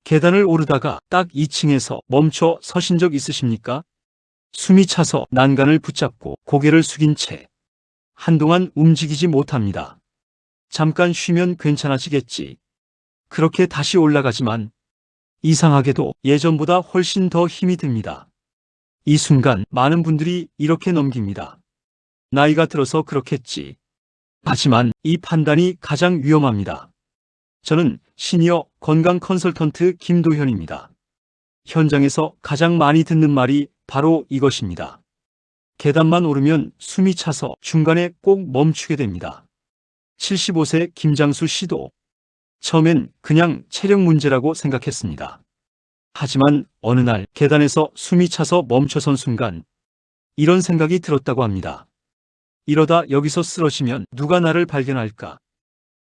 계단을 오르다가 딱 2층에서 멈춰 서신 적 있으십니까? 숨이 차서 난간을 붙잡고 고개를 숙인 채 한동안 움직이지 못합니다. 잠깐 쉬면 괜찮아지겠지. 그렇게 다시 올라가지만 이상하게도 예전보다 훨씬 더 힘이 듭니다. 이 순간 많은 분들이 이렇게 넘깁니다. 나이가 들어서 그렇겠지. 하지만 이 판단이 가장 위험합니다. 저는 시니어 건강 컨설턴트 김도현입니다. 현장에서 가장 많이 듣는 말이 바로 이것입니다. 계단만 오르면 숨이 차서 중간에 꼭 멈추게 됩니다. 75세 김장수 씨도 처음엔 그냥 체력 문제라고 생각했습니다. 하지만 어느 날 계단에서 숨이 차서 멈춰선 순간 이런 생각이 들었다고 합니다. 이러다 여기서 쓰러지면 누가 나를 발견할까?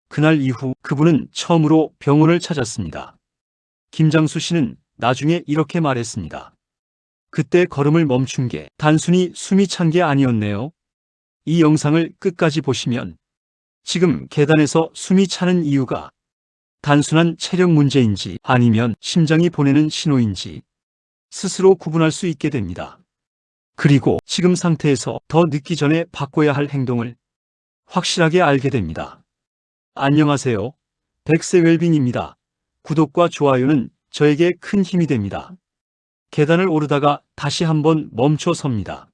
그날 이후 그분은 처음으로 병원을 찾았습니다. 김장수 씨는 나중에 이렇게 말했습니다. 그때 걸음을 멈춘 게 단순히 숨이 찬 게 아니었네요. 이 영상을 끝까지 보시면 지금 계단에서 숨이 차는 이유가 단순한 체력 문제인지 아니면 심장이 보내는 신호인지 스스로 구분할 수 있게 됩니다. 그리고 지금 상태에서 더 늦기 전에 바꿔야 할 행동을 확실하게 알게 됩니다. 안녕하세요. 백세 웰빙입니다. 구독과 좋아요는 저에게 큰 힘이 됩니다. 계단을 오르다가 다시 한번 멈춰 섭니다.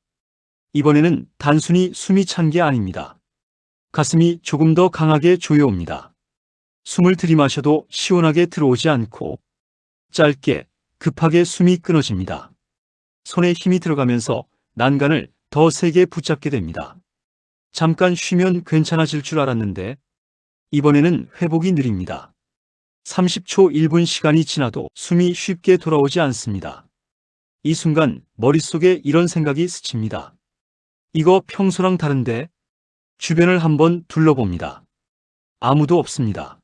이번에는 단순히 숨이 찬 게 아닙니다. 가슴이 조금 더 강하게 조여옵니다. 숨을 들이마셔도 시원하게 들어오지 않고 짧게 급하게 숨이 끊어집니다. 손에 힘이 들어가면서 난간을 더 세게 붙잡게 됩니다. 잠깐 쉬면 괜찮아질 줄 알았는데 이번에는 회복이 느립니다. 30초 1분 시간이 지나도 숨이 쉽게 돌아오지 않습니다. 이 순간 머릿속에 이런 생각이 스칩니다. 이거 평소랑 다른데? 주변을 한번 둘러봅니다. 아무도 없습니다.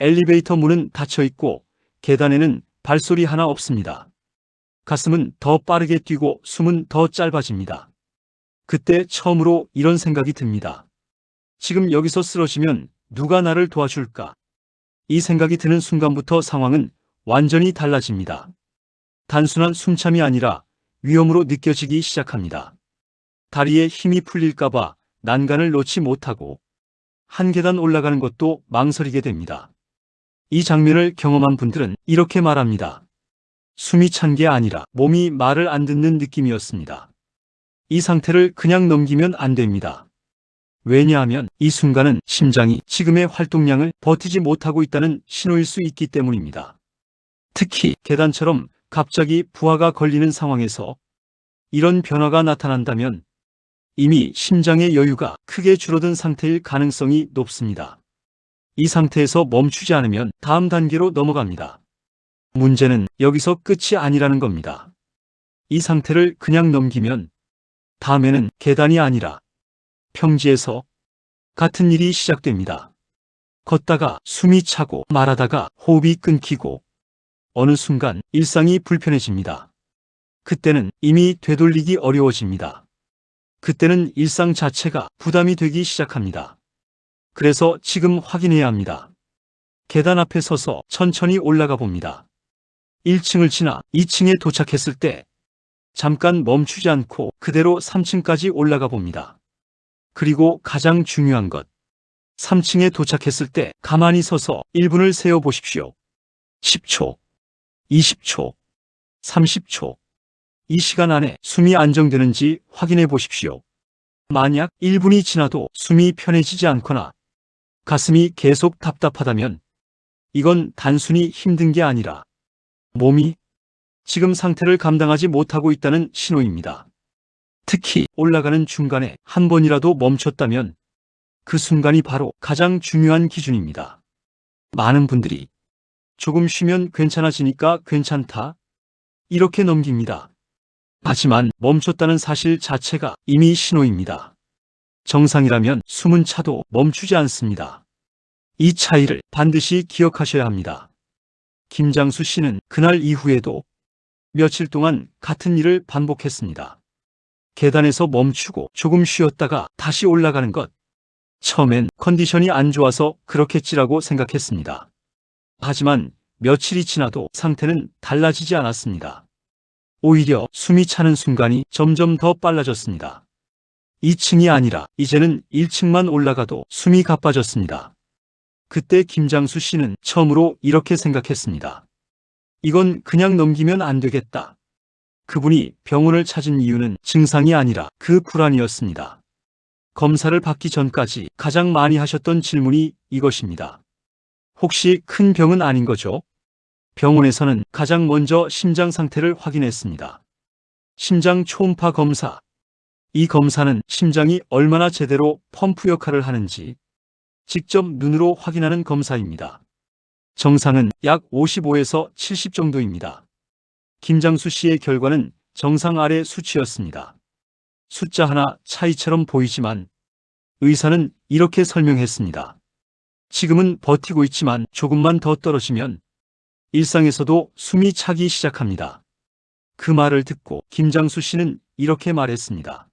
엘리베이터 문은 닫혀 있고 계단에는 발소리 하나 없습니다. 가슴은 더 빠르게 뛰고 숨은 더 짧아집니다. 그때 처음으로 이런 생각이 듭니다. 지금 여기서 쓰러지면 누가 나를 도와줄까? 이 생각이 드는 순간부터 상황은 완전히 달라집니다. 단순한 숨참이 아니라 위험으로 느껴지기 시작합니다. 다리에 힘이 풀릴까봐 난간을 놓지 못하고 한 계단 올라가는 것도 망설이게 됩니다. 이 장면을 경험한 분들은 이렇게 말합니다. 숨이 찬 게 아니라 몸이 말을 안 듣는 느낌이었습니다. 이 상태를 그냥 넘기면 안 됩니다. 왜냐하면 이 순간은 심장이 지금의 활동량을 버티지 못하고 있다는 신호일 수 있기 때문입니다. 특히 계단처럼 갑자기 부하가 걸리는 상황에서 이런 변화가 나타난다면 이미 심장의 여유가 크게 줄어든 상태일 가능성이 높습니다. 이 상태에서 멈추지 않으면 다음 단계로 넘어갑니다. 문제는 여기서 끝이 아니라는 겁니다. 이 상태를 그냥 넘기면 다음에는 계단이 아니라 평지에서 같은 일이 시작됩니다. 걷다가 숨이 차고 말하다가 호흡이 끊기고 어느 순간 일상이 불편해집니다. 그때는 이미 되돌리기 어려워집니다. 그때는 일상 자체가 부담이 되기 시작합니다. 그래서 지금 확인해야 합니다. 계단 앞에 서서 천천히 올라가 봅니다. 1층을 지나 2층에 도착했을 때 잠깐 멈추지 않고 그대로 3층까지 올라가 봅니다. 그리고 가장 중요한 것, 3층에 도착했을 때 가만히 서서 1분을 세어 보십시오. 10초, 20초, 30초. 이 시간 안에 숨이 안정되는지 확인해 보십시오. 만약 1분이 지나도 숨이 편해지지 않거나 가슴이 계속 답답하다면 이건 단순히 힘든 게 아니라 몸이 지금 상태를 감당하지 못하고 있다는 신호입니다. 특히 올라가는 중간에 한 번이라도 멈췄다면 그 순간이 바로 가장 중요한 기준입니다. 많은 분들이 조금 쉬면 괜찮아지니까 괜찮다 이렇게 넘깁니다. 하지만 멈췄다는 사실 자체가 이미 신호입니다. 정상이라면 숨은 차도 멈추지 않습니다. 이 차이를 반드시 기억하셔야 합니다. 김장수 씨는 그날 이후에도 며칠 동안 같은 일을 반복했습니다. 계단에서 멈추고 조금 쉬었다가 다시 올라가는 것. 처음엔 컨디션이 안 좋아서 그렇겠지라고 생각했습니다. 하지만 며칠이 지나도 상태는 달라지지 않았습니다. 오히려 숨이 차는 순간이 점점 더 빨라졌습니다. 2층이 아니라 이제는 1층만 올라가도 숨이 가빠졌습니다. 그때 김장수 씨는 처음으로 이렇게 생각했습니다. 이건 그냥 넘기면 안 되겠다. 그분이 병원을 찾은 이유는 증상이 아니라 그 불안이었습니다. 검사를 받기 전까지 가장 많이 하셨던 질문이 이것입니다. 혹시 큰 병은 아닌 거죠? 병원에서는 가장 먼저 심장 상태를 확인했습니다. 심장 초음파 검사. 이 검사는 심장이 얼마나 제대로 펌프 역할을 하는지 직접 눈으로 확인하는 검사입니다. 정상은 약 55에서 70 정도입니다. 김장수 씨의 결과는 정상 아래 수치였습니다. 숫자 하나 차이처럼 보이지만 의사는 이렇게 설명했습니다. 지금은 버티고 있지만 조금만 더 떨어지면 일상에서도 숨이 차기 시작합니다. 그 말을 듣고 김장수 씨는 이렇게 말했습니다.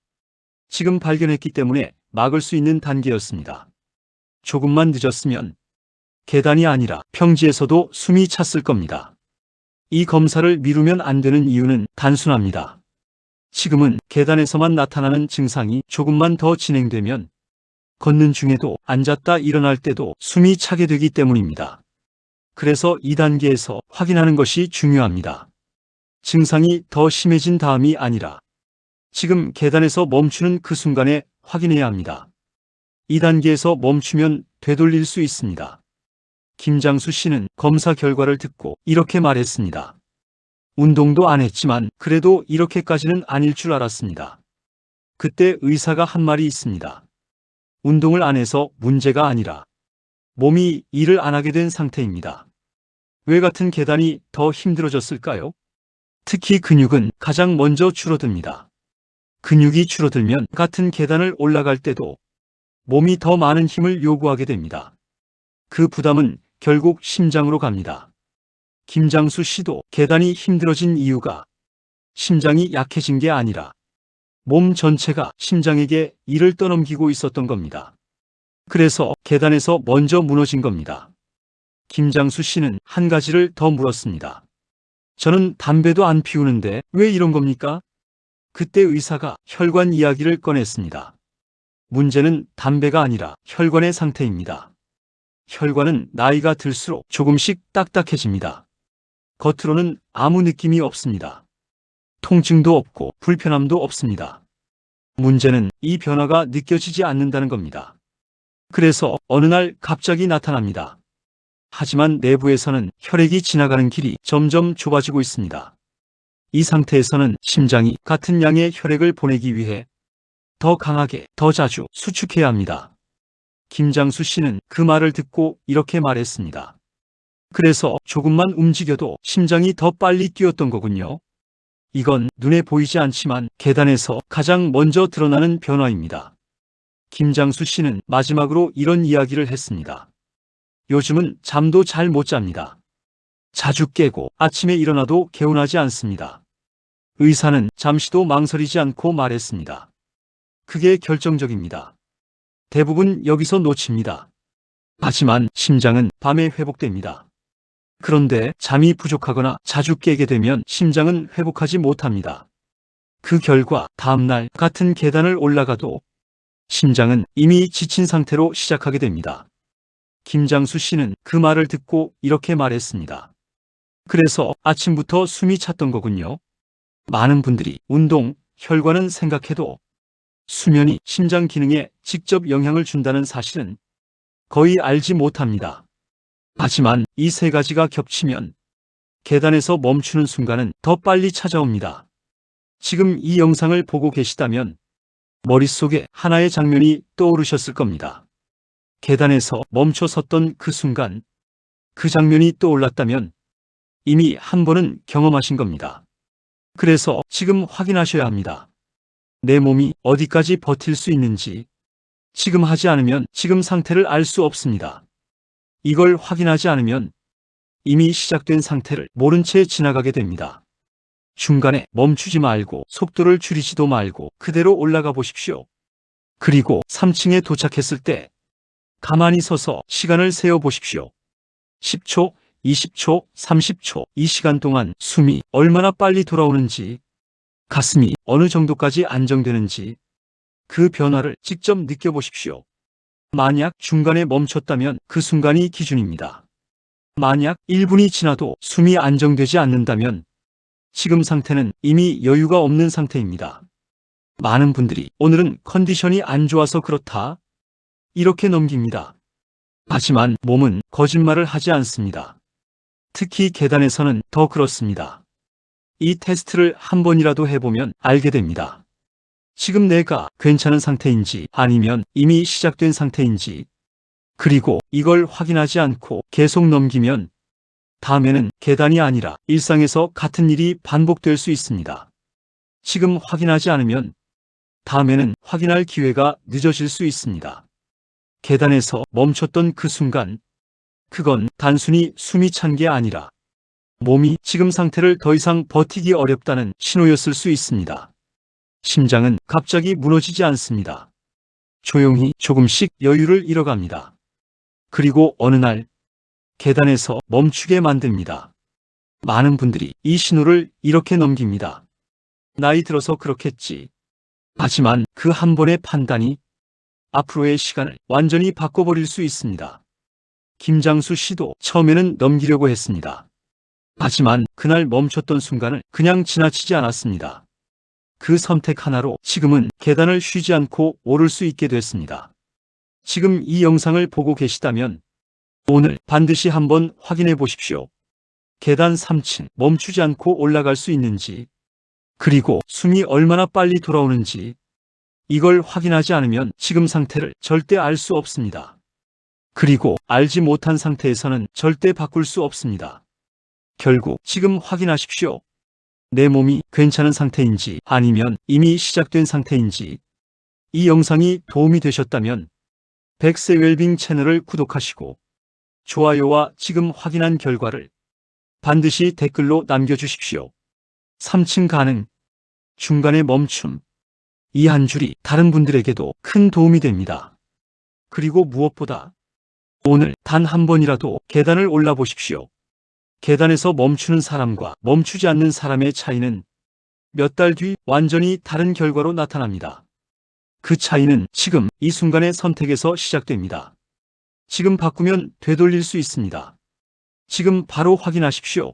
지금 발견했기 때문에 막을 수 있는 단계였습니다. 조금만 늦었으면 계단이 아니라 평지에서도 숨이 찼을 겁니다. 이 검사를 미루면 안 되는 이유는 단순합니다. 지금은 계단에서만 나타나는 증상이 조금만 더 진행되면 걷는 중에도 앉았다 일어날 때도 숨이 차게 되기 때문입니다. 그래서 2단계에서 확인하는 것이 중요합니다. 증상이 더 심해진 다음이 아니라 지금 계단에서 멈추는 그 순간에 확인해야 합니다. 2단계에서 멈추면 되돌릴 수 있습니다. 김장수 씨는 검사 결과를 듣고 이렇게 말했습니다. 운동도 안 했지만 그래도 이렇게까지는 아닐 줄 알았습니다. 그때 의사가 한 말이 있습니다. 운동을 안 해서 문제가 아니라 몸이 일을 안 하게 된 상태입니다. 왜 같은 계단이 더 힘들어졌을까요? 특히 근육은 가장 먼저 줄어듭니다. 근육이 줄어들면 같은 계단을 올라갈 때도 몸이 더 많은 힘을 요구하게 됩니다. 그 부담은 결국 심장으로 갑니다. 김장수 씨도 계단이 힘들어진 이유가 심장이 약해진 게 아니라 몸 전체가 심장에게 일을 떠넘기고 있었던 겁니다. 그래서 계단에서 먼저 무너진 겁니다. 김장수 씨는 한 가지를 더 물었습니다. 저는 담배도 안 피우는데 왜 이런 겁니까? 그때 의사가 혈관 이야기를 꺼냈습니다. 문제는 담배가 아니라 혈관의 상태입니다. 혈관은 나이가 들수록 조금씩 딱딱해집니다. 겉으로는 아무 느낌이 없습니다. 통증도 없고 불편함도 없습니다. 문제는 이 변화가 느껴지지 않는다는 겁니다. 그래서 어느 날 갑자기 나타납니다. 하지만 내부에서는 혈액이 지나가는 길이 점점 좁아지고 있습니다. 이 상태에서는 심장이 같은 양의 혈액을 보내기 위해 더 강하게, 더 자주 수축해야 합니다. 김장수 씨는 그 말을 듣고 이렇게 말했습니다. 그래서 조금만 움직여도 심장이 더 빨리 뛰었던 거군요. 이건 눈에 보이지 않지만 계단에서 가장 먼저 드러나는 변화입니다. 김장수 씨는 마지막으로 이런 이야기를 했습니다. 요즘은 잠도 잘 못 잡니다. 자주 깨고 아침에 일어나도 개운하지 않습니다. 의사는 잠시도 망설이지 않고 말했습니다. 그게 결정적입니다. 대부분 여기서 놓칩니다. 하지만 심장은 밤에 회복됩니다. 그런데 잠이 부족하거나 자주 깨게 되면 심장은 회복하지 못합니다. 그 결과 다음날 같은 계단을 올라가도 심장은 이미 지친 상태로 시작하게 됩니다. 김장수 씨는 그 말을 듣고 이렇게 말했습니다. 그래서 아침부터 숨이 찼던 거군요. 많은 분들이 운동, 혈관은 생각해도 수면이 심장 기능에 직접 영향을 준다는 사실은 거의 알지 못합니다. 하지만 이 세 가지가 겹치면 계단에서 멈추는 순간은 더 빨리 찾아옵니다. 지금 이 영상을 보고 계시다면 머릿속에 하나의 장면이 떠오르셨을 겁니다. 계단에서 멈춰 섰던 그 순간, 그 장면이 떠올랐다면 이미 한 번은 경험하신 겁니다. 그래서 지금 확인하셔야 합니다. 내 몸이 어디까지 버틸 수 있는지. 지금 하지 않으면 지금 상태를 알 수 없습니다. 이걸 확인하지 않으면 이미 시작된 상태를 모른 채 지나가게 됩니다. 중간에 멈추지 말고 속도를 줄이지도 말고 그대로 올라가 보십시오. 그리고 3층에 도착했을 때 가만히 서서 시간을 세어 보십시오. 10초, 20초, 30초, 이 시간 동안 숨이 얼마나 빨리 돌아오는지, 가슴이 어느 정도까지 안정되는지 그 변화를 직접 느껴보십시오. 만약 중간에 멈췄다면 그 순간이 기준입니다. 만약 1분이 지나도 숨이 안정되지 않는다면 지금 상태는 이미 여유가 없는 상태입니다. 많은 분들이 오늘은 컨디션이 안 좋아서 그렇다, 이렇게 넘깁니다. 하지만 몸은 거짓말을 하지 않습니다. 특히 계단에서는 더 그렇습니다. 이 테스트를 한 번이라도 해보면 알게 됩니다. 지금 내가 괜찮은 상태인지 아니면 이미 시작된 상태인지, 그리고 이걸 확인하지 않고 계속 넘기면 다음에는 계단이 아니라 일상에서 같은 일이 반복될 수 있습니다. 지금 확인하지 않으면 다음에는 확인할 기회가 늦어질 수 있습니다. 계단에서 멈췄던 그 순간, 그건 단순히 숨이 찬 게 아니라 몸이 지금 상태를 더 이상 버티기 어렵다는 신호였을 수 있습니다. 심장은 갑자기 무너지지 않습니다. 조용히 조금씩 여유를 잃어갑니다. 그리고 어느 날 계단에서 멈추게 만듭니다. 많은 분들이 이 신호를 이렇게 넘깁니다. 나이 들어서 그렇겠지. 하지만 그 한 번의 판단이 앞으로의 시간을 완전히 바꿔버릴 수 있습니다. 김장수 씨도 처음에는 넘기려고 했습니다. 하지만 그날 멈췄던 순간을 그냥 지나치지 않았습니다. 그 선택 하나로 지금은 계단을 쉬지 않고 오를 수 있게 됐습니다. 지금 이 영상을 보고 계시다면 오늘 반드시 한번 확인해 보십시오. 계단 3층 멈추지 않고 올라갈 수 있는지, 그리고 숨이 얼마나 빨리 돌아오는지, 이걸 확인하지 않으면 지금 상태를 절대 알 수 없습니다. 그리고 알지 못한 상태에서는 절대 바꿀 수 없습니다. 결국 지금 확인하십시오. 내 몸이 괜찮은 상태인지 아니면 이미 시작된 상태인지. 이 영상이 도움이 되셨다면 백세 웰빙 채널을 구독하시고 좋아요와 지금 확인한 결과를 반드시 댓글로 남겨주십시오. 3층 가능, 중간에 멈춤. 이 한 줄이 다른 분들에게도 큰 도움이 됩니다. 그리고 무엇보다 오늘 단 한 번이라도 계단을 올라보십시오. 계단에서 멈추는 사람과 멈추지 않는 사람의 차이는 몇 달 뒤 완전히 다른 결과로 나타납니다. 그 차이는 지금 이 순간의 선택에서 시작됩니다. 지금 바꾸면 되돌릴 수 있습니다. 지금 바로 확인하십시오.